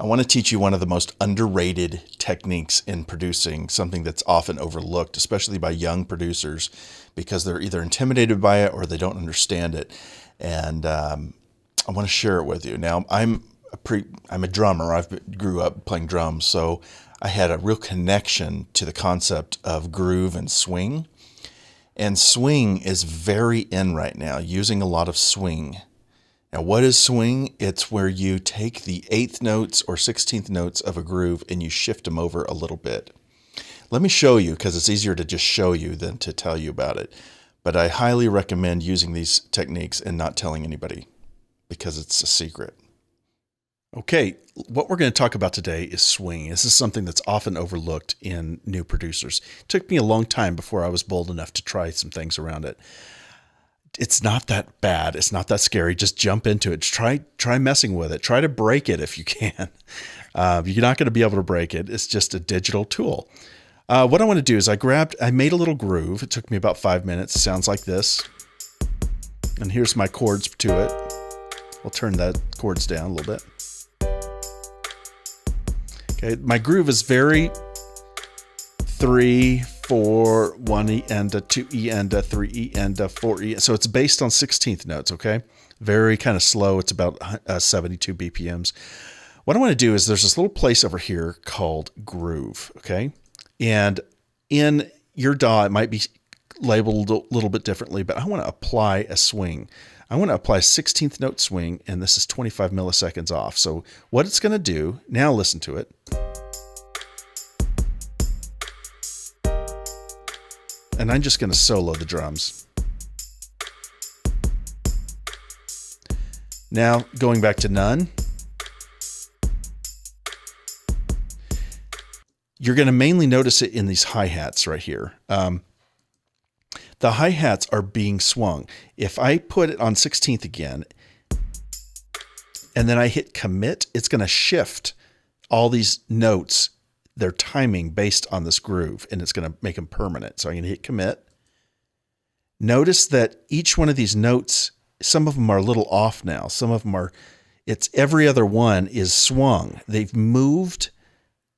I want to teach you one of the most underrated techniques in producing, something that's often overlooked, especially by young producers, because they're either intimidated by it or they don't understand it. And I want to share it with you. Now, I'm a drummer. I grew up playing drums, so I had a real connection to the concept of groove and swing. And swing is very in right now, using a lot of swing. Now, what is swing? It's where you take the 8th notes or 16th notes of a groove and you shift them over a little bit. Let me show you, because it's easier to just show you than to tell you about it. But I highly recommend using these techniques and not telling anybody, because it's a secret. Okay, what we're going to talk about today is swing. This is something that's often overlooked in new producers. It took me a long time before I was bold enough to try some things around it. It's not that bad. It's not that scary. Just jump into it. Try messing with it. Try to break it if you can. You're not going to be able to break it. It's just a digital tool. What I want to do is I made a little groove. It took me about 5 minutes. It sounds like this. And here's my chords to it. I'll turn that chords down a little bit. Okay, my groove is very 3, 4, 1 E and a 2 E and a 3 E and a 4 E. So it's based on 16th notes, okay? Very kind of slow. It's about 72 BPMs. What I want to do is there's this little place over here called groove, okay? And in your DAW, it might be labeled a little bit differently, but I want to apply a swing. I want to apply a 16th note swing, and this is 25 milliseconds off. So what it's going to do, now listen to it. And I'm just going to solo the drums. Now, going back to none. You're going to mainly notice it in these hi-hats right here. The hi-hats are being swung. If I put it on 16th again, and then I hit commit, it's going to shift all these notes, their timing based on this groove, and it's going to make them permanent. So I'm going to hit commit. Notice that each one of these notes, some of them are a little off now. Some of them are, it's every other one is swung. They've moved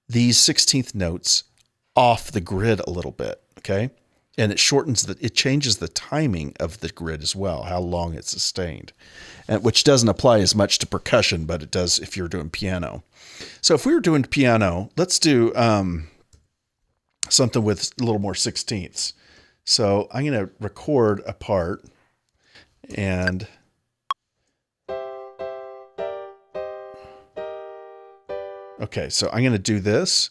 these 16th notes off the grid a little bit, okay? And it changes the timing of the grid as well, how long it's sustained, and which doesn't apply as much to percussion, but it does if you're doing piano. So if we were doing piano, let's do something with a little more 16ths. So I'm going to record a part, and okay, so I'm going to do this.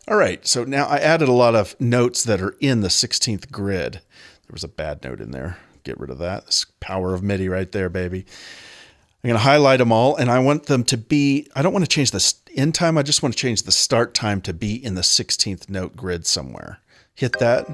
All right, so now I added a lot of notes that are in the 16th grid. There was a bad note in there. Get rid of that. This power of MIDI right there, baby. I'm going to highlight them all, and I want them to be, I don't want to change the end time. I just want to change the start time to be in the 16th note grid somewhere. Hit that.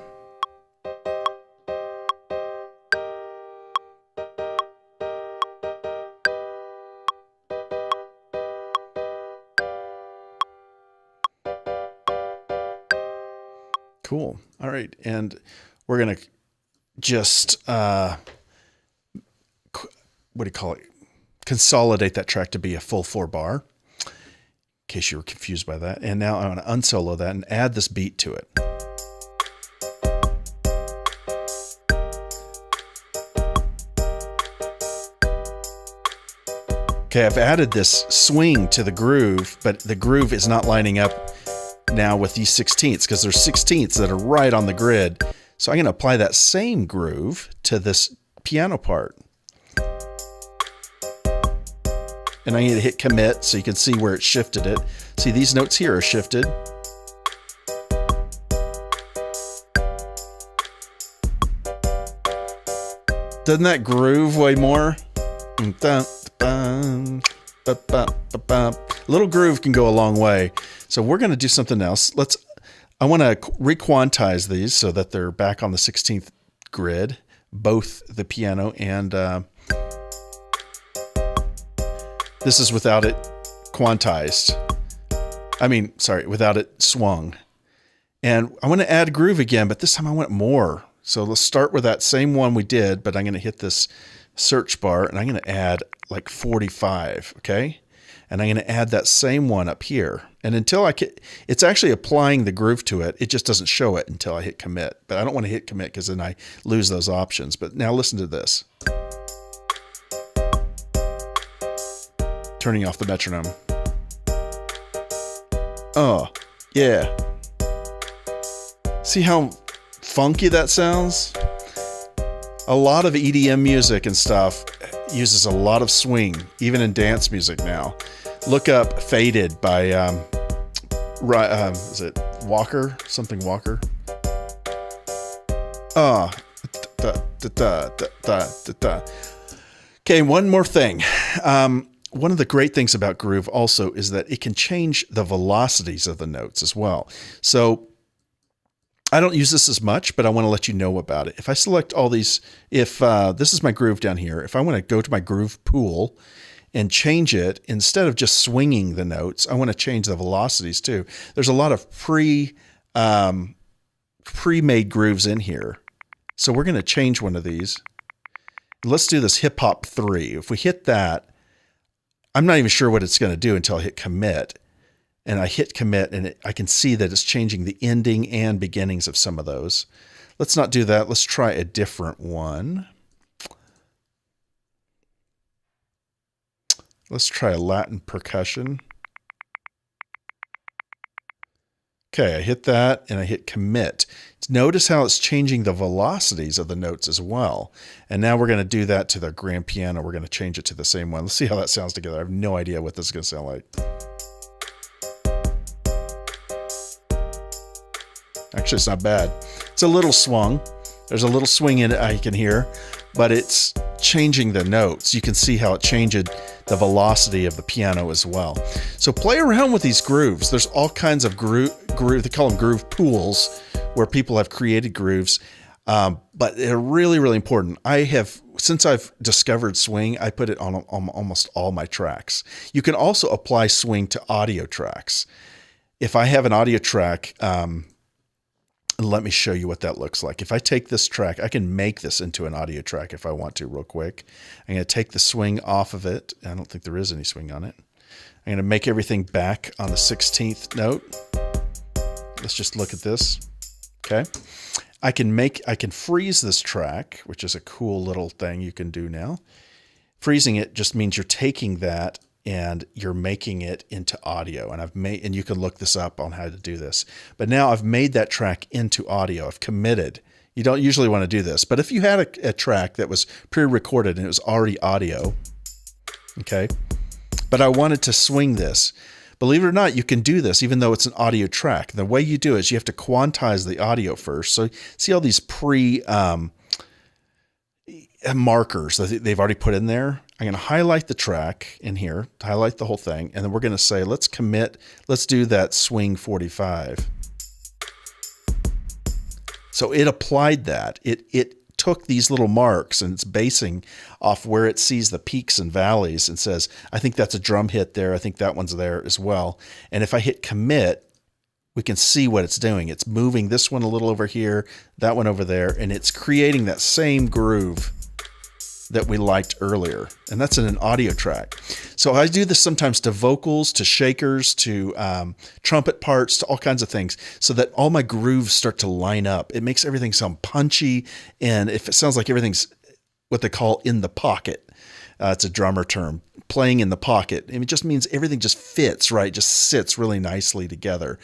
Cool. All right. And we're going to just, what do you call it? Consolidate that track to be a full 4-bar, in case you were confused by that. And now I want to unsolo that and add this beat to it. Okay, I've added this swing to the groove, but the groove is not lining up now with these 16ths, because there's 16ths that are right on the grid. So I'm going to apply that same groove to this piano part. And I'm going to hit commit so you can see where it shifted it. See, these notes here are shifted. Doesn't that groove way more? Little groove can go a long way. So we're going to do something else. I want to requantize these so that they're back on the 16th grid, both the piano and this is without it quantized. without it swung. And I want to add groove again, but this time I want more. So let's start with that same one we did, but I'm going to hit this search bar and I'm going to add like 45. Okay. And I'm going to add that same one up here. And until it's actually applying the groove to it. It just doesn't show it until I hit commit, but I don't want to hit commit because then I lose those options. But now listen to this. Turning off the metronome. Oh, yeah. See how funky that sounds? A lot of EDM music and stuff uses a lot of swing, even in dance music now. Look up Faded by, is it Walker? Something Walker? Okay, one more thing. One of the great things about groove also is that it can change the velocities of the notes as well. So I don't use this as much, but I want to let you know about it. If I select all these, if this is my groove down here, if I want to go to my groove pool and change it, instead of just swinging the notes, I want to change the velocities too. There's a lot of pre-made grooves in here. So we're going to change one of these. Let's do this hip hop 3. If we hit that, I'm not even sure what it's going to do until I hit commit. And I hit commit and I can see that it's changing the ending and beginnings of some of those. Let's not do that. Let's try a different one. Let's try a Latin percussion. Okay, I hit that and I hit commit. Notice how it's changing the velocities of the notes as well. And now we're going to do that to the grand piano. We're going to change it to the same one. Let's see how that sounds together. I have no idea what this is going to sound like. Actually, it's not bad. It's a little swung. There's a little swing in it I can hear, but it's changing the notes. You can see how it changed the velocity of the piano as well. So play around with these grooves. There's all kinds of groove. They call them groove pools, where people have created grooves, but they're really, really important. Since I've discovered swing, I put it on almost all my tracks. You can also apply swing to audio tracks. If I have an audio track, let me show you what that looks like. If I take this track, I can make this into an audio track if I want to real quick. I'm going to take the swing off of it. I don't think there is any swing on it. I'm going to make everything back on the 16th note. Let's just look at this. Okay. I can freeze this track, which is a cool little thing you can do now. Freezing it just means you're taking that and you're making it into audio. And you can look this up on how to do this. But now I've made that track into audio. I've committed. You don't usually want to do this, but if you had a track that was pre-recorded and it was already audio, okay, but I wanted to swing this, believe it or not, you can do this even though it's an audio track. The way you do it is you have to quantize the audio first. So see all these markers that they've already put in there. I'm going to highlight the track in here, highlight the whole thing, and then we're going to say, let's commit, let's do that swing 45. So it applied that. It took these little marks and it's basing off where it sees the peaks and valleys and says, I think that's a drum hit there. I think that one's there as well. And if I hit commit, we can see what it's doing. It's moving this one a little over here, that one over there, and it's creating that same groove that we liked earlier. And that's in an audio track. So I do this sometimes to vocals, to shakers, to trumpet parts, to all kinds of things, so that all my grooves start to line up. It makes everything sound punchy. And if it sounds like everything's what they call in the pocket, it's a drummer term, playing in the pocket. And it just means everything just fits, right? Just sits really nicely together.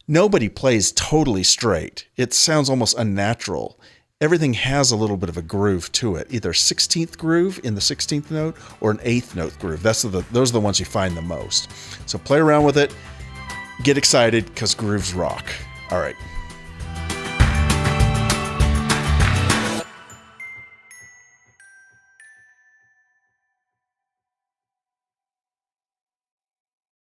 Nobody plays totally straight. It sounds almost unnatural. Everything has a little bit of a groove to it, either 16th groove in the 16th note or an 8th note groove. Those are the ones you find the most. So play around with it, get excited, because grooves rock. All right.